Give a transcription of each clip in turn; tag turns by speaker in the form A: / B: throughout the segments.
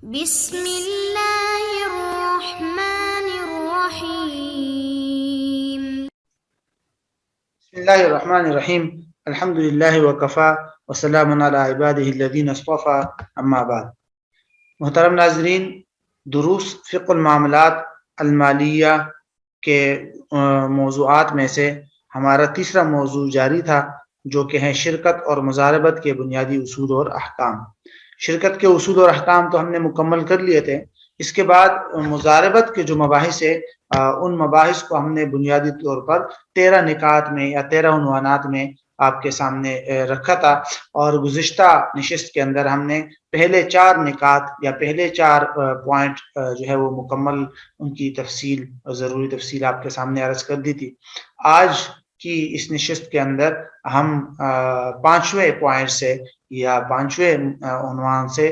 A: بسم اللہ الرحمن الرحیم۔
B: بسم اللہ الرحمن الرحیم، الحمد للہ وکفا وسلام علی عبادہ الذین اصطفیٰ، اما بعد۔ محترم ناظرین، دروس فقہ المعاملات المالیہ کے موضوعات میں سے ہمارا تیسرا موضوع جاری تھا، جو کہ ہے شرکت اور مضاربت کے بنیادی اصول اور احکام۔ شرکت کے اصول اور احکام تو ہم نے مکمل کر لیے تھے۔ اس کے بعد مضاربت کے جو مباحث ہے، ان مباحث کو ہم نے بنیادی طور پر 13 نکات میں یا 13 عنوانات میں آپ کے سامنے رکھا تھا، اور گزشتہ نشست کے اندر ہم نے پہلے 4 نکات یا پہلے 4 پوائنٹ جو ہے وہ مکمل ان کی تفصیل، ضروری تفصیل آپ کے سامنے عرض کر دی تھی۔ آج کی اس نشست کے اندر ہم 5ویں پوائنٹ سے یا 5ویں عنوان سے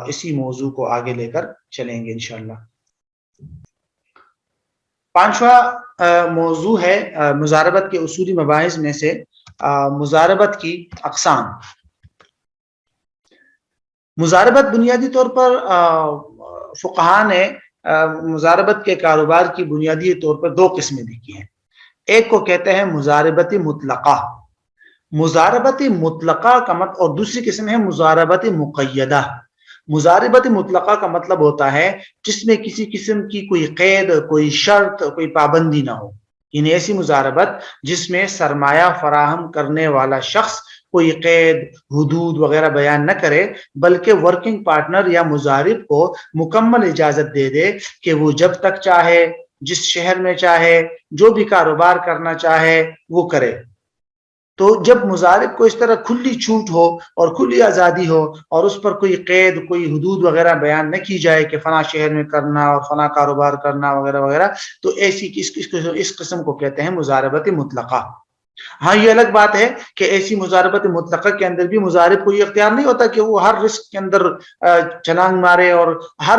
B: اسی موضوع کو آگے لے کر چلیں گے انشاءاللہ۔ 5واں موضوع ہے مضاربت کے اصولی مباحث میں سے مضاربت کی اقسام۔ مضاربت بنیادی طور پر فقہاء نے مضاربت کے کاروبار کی بنیادی طور پر 2 قسمیں لکھی ہیں۔ ایک کو کہتے ہیں مضاربت مطلقہ، مضاربت مطلقہ کا مطلب، اور دوسری قسم ہے مضاربت مقیدہ۔ مضاربت مطلقہ کا مطلب ہوتا ہے جس میں کسی قسم کی کوئی قید، کوئی شرط، کوئی پابندی نہ ہو، یعنی ایسی مضاربت جس میں سرمایہ فراہم کرنے والا شخص کوئی قید، حدود وغیرہ بیان نہ کرے، بلکہ ورکنگ پارٹنر یا مضارب کو مکمل اجازت دے دے کہ وہ جب تک چاہے، جس شہر میں چاہے، جو بھی کاروبار کرنا چاہے وہ کرے۔ تو جب مضارب کو اس طرح کھلی چھوٹ ہو اور کھلی آزادی ہو، اور اس پر کوئی قید، کوئی حدود وغیرہ بیان نہ کی جائے کہ فلاں شہر میں کرنا اور فلاں کاروبار کرنا وغیرہ وغیرہ، تو ایسی اس قسم کو کہتے ہیں مضاربت مطلقہ۔ ہاں، یہ الگ بات ہے کہ ایسی مضاربت مطلقہ کے اندر بھی مضارب کو یہ اختیار نہیں ہوتا کہ وہ ہر رسک کے اندر چھلانگ مارے اور ہر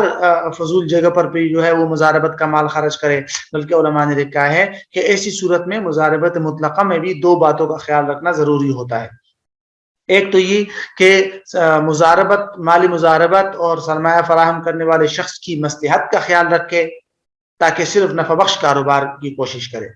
B: فضول جگہ پر بھی جو ہے وہ مضاربت کا مال خرچ کرے، بلکہ علماء نے لکھا ہے کہ ایسی صورت میں مضاربت مطلقہ میں بھی 2 باتوں کا خیال رکھنا ضروری ہوتا ہے۔ ایک تو یہ کہ مضاربت، مالی مضاربت اور سرمایہ فراہم کرنے والے شخص کی مصلحت کا خیال رکھے تاکہ صرف نفع بخش کاروبار کی کوشش کرے،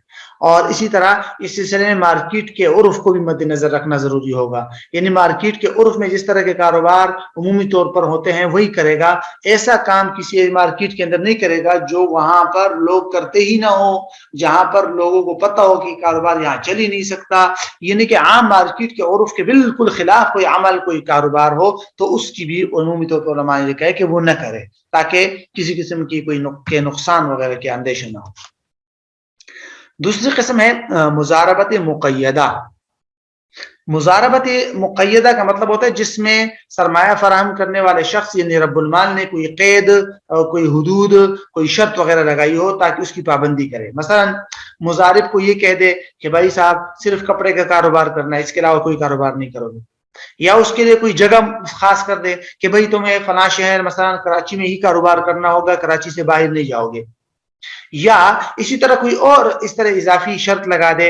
B: اور اسی طرح اس سلسلے میں مارکیٹ کے عرف کو بھی مد نظر رکھنا ضروری ہوگا، یعنی مارکیٹ کے عرف میں جس طرح کے کاروبار عمومی طور پر ہوتے ہیں وہی کرے گا۔ ایسا کام کسی مارکیٹ کے اندر نہیں کرے گا جو وہاں پر لوگ کرتے ہی نہ ہو، جہاں پر لوگوں کو پتہ ہو کہ کاروبار یہاں چل ہی نہیں سکتا، یعنی کہ عام مارکیٹ کے عرف کے بالکل خلاف کوئی عمل، کوئی کاروبار ہو تو اس کی بھی عمومی طور پر علماء نے کہا کہ وہ نہ کرے، تاکہ کسی قسم کی کوئی نقصان وغیرہ کے اندیشہ نہ ہو۔ دوسری قسم ہے مضاربت مقیدہ۔ مضاربت مقیدہ کا مطلب ہوتا ہے جس میں سرمایہ فراہم کرنے والے شخص یعنی رب المال نے کوئی قید، کوئی حدود، کوئی شرط وغیرہ لگائی ہو تاکہ اس کی پابندی کرے۔ مثلا مضارب کو یہ کہہ دے کہ بھائی صاحب صرف کپڑے کا کاروبار کرنا ہے، اس کے علاوہ کوئی کاروبار نہیں کرو گے، یا اس کے لیے کوئی جگہ خاص کر دے کہ بھائی تمہیں فلاں شہر مثلا کراچی میں ہی کاروبار کرنا ہوگا، کراچی سے باہر نہیں جاؤ گے، یا اسی طرح کوئی اور اس طرح اضافی شرط لگا دے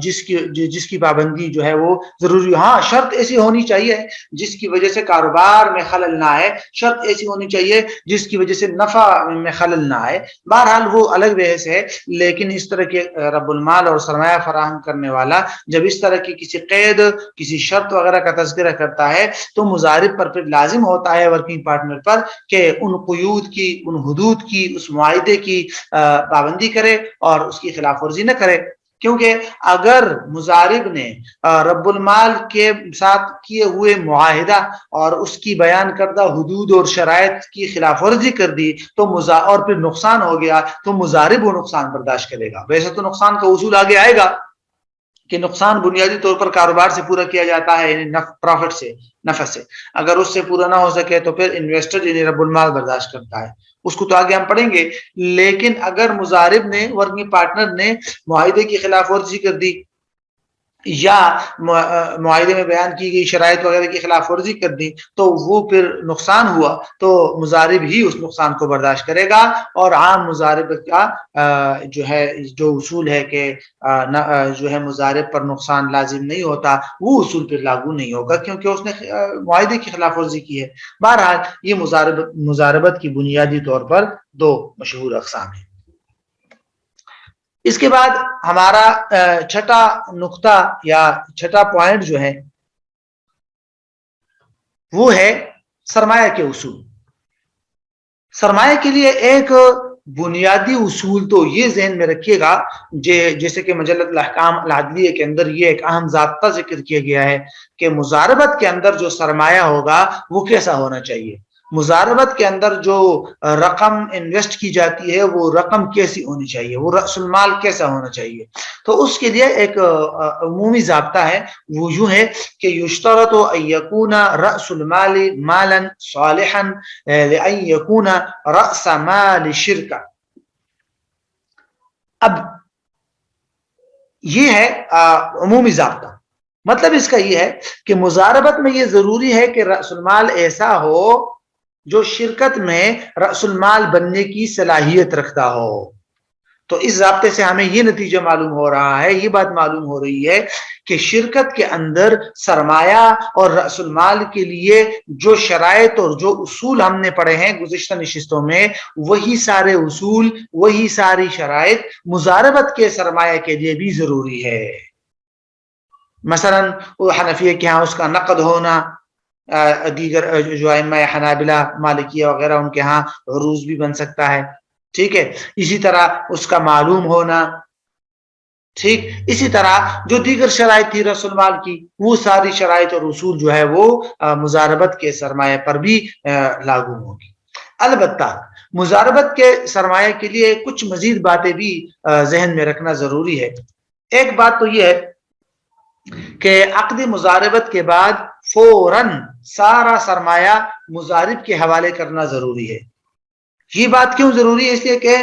B: جس کی پابندی جو ہے وہ ضروری۔ ہاں، شرط ایسی ہونی چاہیے جس کی وجہ سے کاروبار میں خلل نہ آئے، شرط ایسی ہونی چاہیے جس کی وجہ سے نفع میں خلل نہ آئے۔ بہرحال وہ الگ بحث ہے، لیکن اس طرح کے رب المال اور سرمایہ فراہم کرنے والا جب اس طرح کی کسی قید، کسی شرط وغیرہ کا تذکرہ کرتا ہے تو مضارب پر پھر لازم ہوتا ہے، ورکنگ پارٹنر پر، کہ ان قیود کی، ان حدود کی، اس معاہدے کی پابندی کرے اور اس کی خلاف ورزی نہ کرے۔ کیونکہ اگر مضارب نے رب المال کے ساتھ کیے ہوئے معاہدہ اور اس کی بیان کردہ حدود اور شرائط کی خلاف ورزی کر دی تو اور پھر نقصان ہو گیا تو مضارب وہ نقصان برداشت کرے گا۔ ویسے تو نقصان کا اصول آگے آئے گا کہ نقصان بنیادی طور پر کاروبار سے پورا کیا جاتا ہے، یعنی پروفٹ سے، نفع سے۔ اگر اس سے پورا نہ ہو سکے تو پھر انویسٹر یعنی رب المال برداشت کرتا ہے، اس کو تو آگے ہم پڑھیں گے۔ لیکن اگر مضارب نے، ورکنگ پارٹنر نے معاہدے کی خلاف ورزی کر دی یا معاہدے میں بیان کی گئی شرائط وغیرہ کی خلاف ورزی کر دی تو وہ پھر نقصان ہوا تو مضارب ہی اس نقصان کو برداشت کرے گا، اور عام مضارب کا جو اصول ہے کہ جو ہے مضارب پر نقصان لازم نہیں ہوتا، وہ اصول پھر لاگو نہیں ہوگا کیونکہ اس نے معاہدے کی خلاف ورزی کی ہے۔ بہرحال یہ مضاربت کی بنیادی طور پر دو مشہور اقسام ہیں۔ اس کے بعد ہمارا چھٹا نقطہ یا چھٹا پوائنٹ جو ہے وہ ہے سرمایہ کے اصول۔ سرمایہ کے لیے ایک بنیادی اصول تو یہ ذہن میں رکھیے گا، جیسے کہ مجلۃ الاحکام العدلیہ کے اندر یہ ایک اہم ضابطہ ذکر کیا گیا ہے کہ مضاربت کے اندر جو سرمایہ ہوگا وہ کیسا ہونا چاہیے، مضاربت کے اندر جو رقم انویسٹ کی جاتی ہے وہ رقم کیسی ہونی چاہیے، وہ رأس المال کیسا ہونا چاہیے۔ تو اس کے لیے ایک عمومی ضابطہ ہے، وہ یوں ہے کہ یشترط ان یکون رأس المال مالا صالحا لان یکون رأس مال شرکہ۔ اب یہ ہے عمومی ضابطہ، مطلب اس کا یہ ہے کہ مضاربت میں یہ ضروری ہے کہ رأس المال ایسا ہو جو شرکت میں رأس المال بننے کی صلاحیت رکھتا ہو۔ تو اس ضابطے سے ہمیں یہ نتیجہ معلوم ہو رہا ہے، یہ بات معلوم ہو رہی ہے کہ شرکت کے اندر سرمایہ اور رأس المال کے لیے جو شرائط اور جو اصول ہم نے پڑھے ہیں گزشتہ نشستوں میں، وہی سارے اصول، وہی ساری شرائط مضاربت کے سرمایہ کے لیے بھی ضروری ہے۔ مثلا حنفیہ کے ہاں اس کا نقد ہونا، دیگر جو ائمہ حنابلہ مالکیہ وغیرہ ان کے ہاں عروض بھی بن سکتا ہے، ٹھیک ہے، اسی طرح اس کا معلوم ہونا، ٹھیک، اسی طرح جو دیگر شرائط تھی رأس المال کی، وہ ساری شرائط اور اصول جو ہے وہ مضاربت کے سرمایہ پر بھی لاگو ہوگی۔ البتہ مضاربت کے سرمایہ کے لیے کچھ مزید باتیں بھی ذہن میں رکھنا ضروری ہے۔ ایک بات تو یہ ہے کہ عقد مضاربت کے بعد فوراً سارا سرمایہ مضارب کے حوالے کرنا ضروری ہے۔ یہ بات کیوں ضروری ہے؟ اس لیے کہ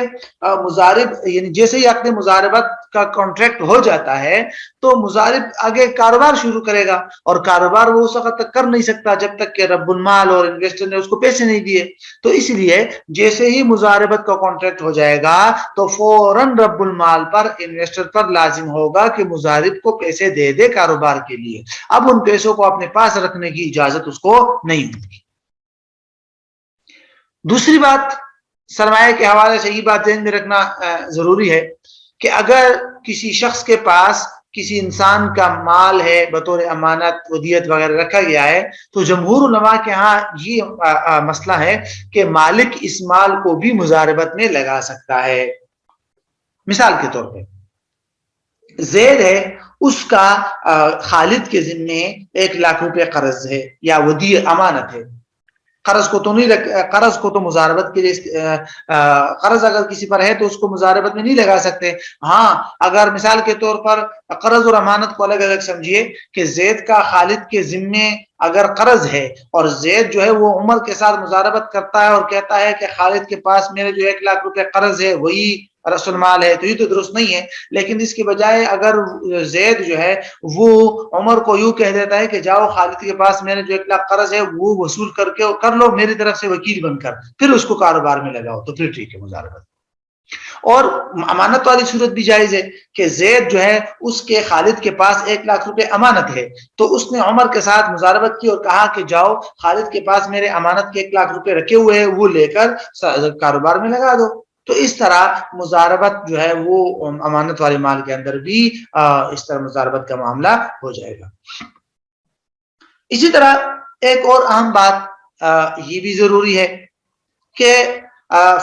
B: مضارب یعنی جیسے ہی عقد مضاربت کا کانٹریکٹ ہو جاتا ہے تو مضارب آگے کاروبار شروع کرے گا، اور کاروبار وہ اس وقت تک کر نہیں سکتا جب تک کہ رب المال اور انویسٹر نے اس کو پیسے نہیں دیے۔ تو اس لیے جیسے ہی مضاربت کا کانٹریکٹ ہو جائے گا تو فوراً رب المال پر، انویسٹر پر لازم ہوگا کہ مضارب کو پیسے دے دے کاروبار کے لیے۔ اب ان پیسوں کو اپنے پاس رکھنے کی اجازت اس کو نہیں ہوگی۔ دوسری بات، سرمایہ کے حوالے سے یہ بات ذہن میں رکھنا ضروری ہے کہ اگر کسی شخص کے پاس کسی انسان کا مال ہے بطور امانت ودیعت وغیرہ رکھا گیا ہے تو جمہور علماء کے ہاں یہ مسئلہ ہے کہ مالک اس مال کو بھی مضاربت میں لگا سکتا ہے۔ مثال کے طور پہ زید ہے، اس کا خالد کے ذمے 1,00,000 روپے قرض ہے یا ودیعت امانت ہے۔ قرض کو تو نہیں قرض کو تو مضاربت کے لیے قرض اگر کسی پر ہے تو اس کو مضاربت میں نہیں لگا سکتے۔ ہاں اگر مثال کے طور پر قرض اور امانت کو الگ الگ سمجھیے کہ زید کا خالد کے ذمے اگر قرض ہے اور زید جو ہے وہ عمر کے ساتھ مضاربت کرتا ہے اور کہتا ہے کہ خالد کے پاس میرے جو 1,00,000 روپے قرض ہے وہی رأس المال ہے، تو یہ تو درست نہیں ہے۔ لیکن اس کے بجائے اگر زید جو ہے وہ عمر کو یوں کہہ دیتا ہے کہ جاؤ خالد کے پاس میرے جو 1,00,000 قرض ہے وہ وصول کر لو میری طرف سے وکیل بن کر، پھر اس کو کاروبار میں لگاؤ، تو پھر ٹھیک ہے مضاربت۔ اور امانت والی صورت بھی جائز ہے کہ زید جو ہے اس کے خالد کے پاس 1,00,000 روپے امانت ہے، تو اس نے عمر کے ساتھ مضاربت کی اور کہا کہ جاؤ خالد کے پاس میرے امانت کے 1,00,000 روپے رکھے ہوئے ہیں وہ لے کر کاروبار میں لگا دو۔ تو اس طرح مضاربت جو ہے وہ امانت والے مال کے اندر بھی اس طرح مضاربت کا معاملہ ہو جائے گا۔ اسی طرح ایک اور اہم بات یہ بھی ضروری ہے کہ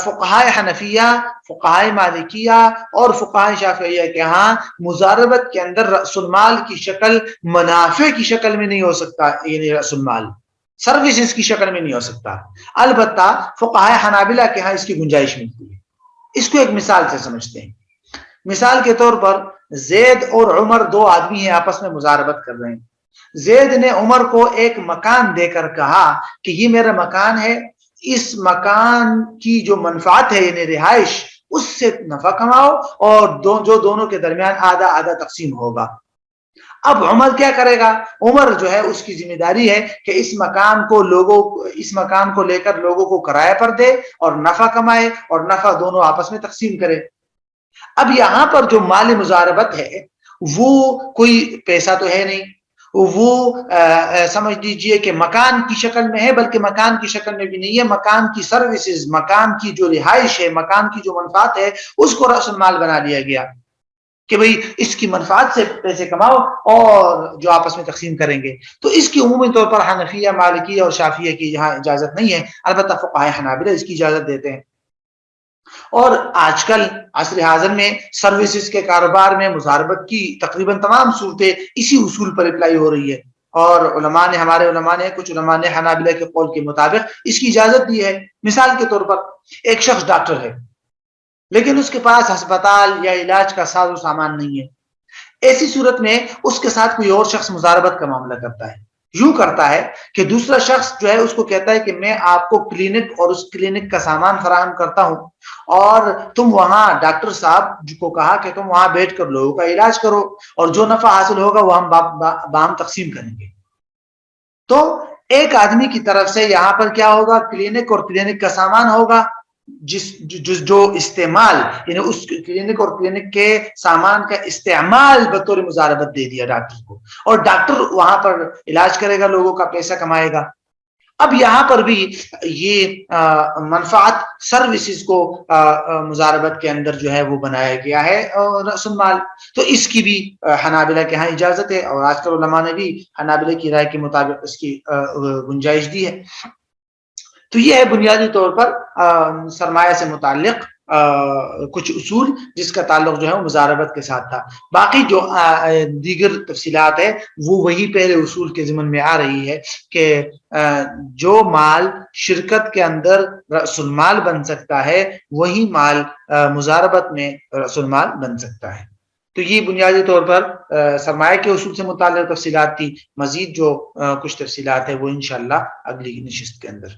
B: فقہائے حنفیہ، فقہائے مالکیہ اور فقہائے شافعیہ کے ہاں مضاربت کے اندر رأس المال کی شکل منافع کی شکل میں نہیں ہو سکتا، یعنی رأس المال سروسز کی شکل میں نہیں ہو سکتا۔ البتہ فقہائے حنابلہ کے ہاں اس کی گنجائش ملتی ہے۔ اس کو ایک مثال سے سمجھتے ہیں۔ مثال کے طور پر زید اور عمر دو آدمی ہیں، آپس میں مضاربت کر رہے ہیں۔ زید نے عمر کو ایک مکان دے کر کہا کہ یہ میرا مکان ہے، اس مکان کی جو منفعت ہے یعنی رہائش اس سے نفع کماؤ اور جو دونوں کے درمیان آدھا آدھا تقسیم ہوگا۔ اب عمر کیا کرے گا؟ عمر جو ہے اس کی ذمہ داری ہے کہ اس مکان کو لے کر لوگوں کو کرایہ پر دے اور نفع کمائے اور نفع دونوں آپس میں تقسیم کرے۔ اب یہاں پر جو مال مزاربت ہے وہ کوئی پیسہ تو ہے نہیں، وہ سمجھ لیجئے کہ مکان کی شکل میں ہے، بلکہ مکان کی شکل میں بھی نہیں ہے، مکان کی سروسز، مکان کی جو رہائش ہے، مکان کی جو منفعت ہے، اس کو رأس المال بنا لیا گیا کہ بھئی اس کی منفعت سے پیسے کماؤ اور جو آپس میں تقسیم کریں گے۔ تو اس کی عمومی طور پر حنفیہ، مالکیہ اور شافعیہ کی یہاں اجازت نہیں ہے، البتہ فقہائے حنابلہ اس کی اجازت دیتے ہیں۔ اور آج کل عصر حاضر میں سروسز کے کاروبار میں مزاربت کی تقریباً تمام صورتیں اسی اصول پر اپلائی ہو رہی ہے، اور ہمارے علماء نے کچھ علماء نے حنابلہ کے قول کے مطابق اس کی اجازت دی ہے۔ مثال کے طور پر ایک شخص ڈاکٹر ہے لیکن اس کے پاس ہسپتال یا علاج کا ساز و سامان نہیں ہے، ایسی صورت میں اس کے ساتھ کوئی اور شخص مزاربت کا معاملہ کرتا ہے، یوں کرتا ہے کہ دوسرا شخص جو ہے اس کو کہتا ہے کہ میں آپ کو کلینک اور اس کلینک کا سامان فراہم کرتا ہوں، اور تم وہاں ڈاکٹر صاحب کو کہا کہ تم وہاں بیٹھ کر لوگوں کا علاج کرو اور جو نفع حاصل ہوگا وہ ہم باہم تقسیم کریں گے۔ تو ایک آدمی کی طرف سے یہاں پر کیا ہوگا؟ کلینک اور کلینک کا سامان ہوگا، جو استعمال، یعنی اس کلینک اور کلینک کے سامان کا استعمال بطور مزاربت دے دیا ڈاکٹر کو، اور ڈاکٹر وہاں پر علاج کرے گا، لوگوں کا پیسہ کمائے گا۔ اب یہاں پر بھی یہ منفعت سروسز کو مزاربت کے اندر جو ہے وہ بنایا گیا ہے رأس المال، تو اس کی بھی حنابلہ کے ہاں اجازت ہے، اور آج کل علماء نے بھی حنابلہ کی رائے کے مطابق اس کی گنجائش دی ہے۔ تو یہ ہے بنیادی طور پر سرمایہ سے متعلق کچھ اصول جس کا تعلق جو ہے مزاربت کے ساتھ تھا۔ باقی جو دیگر تفصیلات ہے وہ وہی پہلے اصول کے ضمن میں آ رہی ہے کہ جو مال شرکت کے اندر رأس المال بن سکتا ہے وہی مال مزاربت میں رأس المال بن سکتا ہے۔ تو یہ بنیادی طور پر سرمایہ کے اصول سے متعلق تفصیلات تھی، مزید جو کچھ تفصیلات ہے وہ انشاءاللہ اگلی نشست کے اندر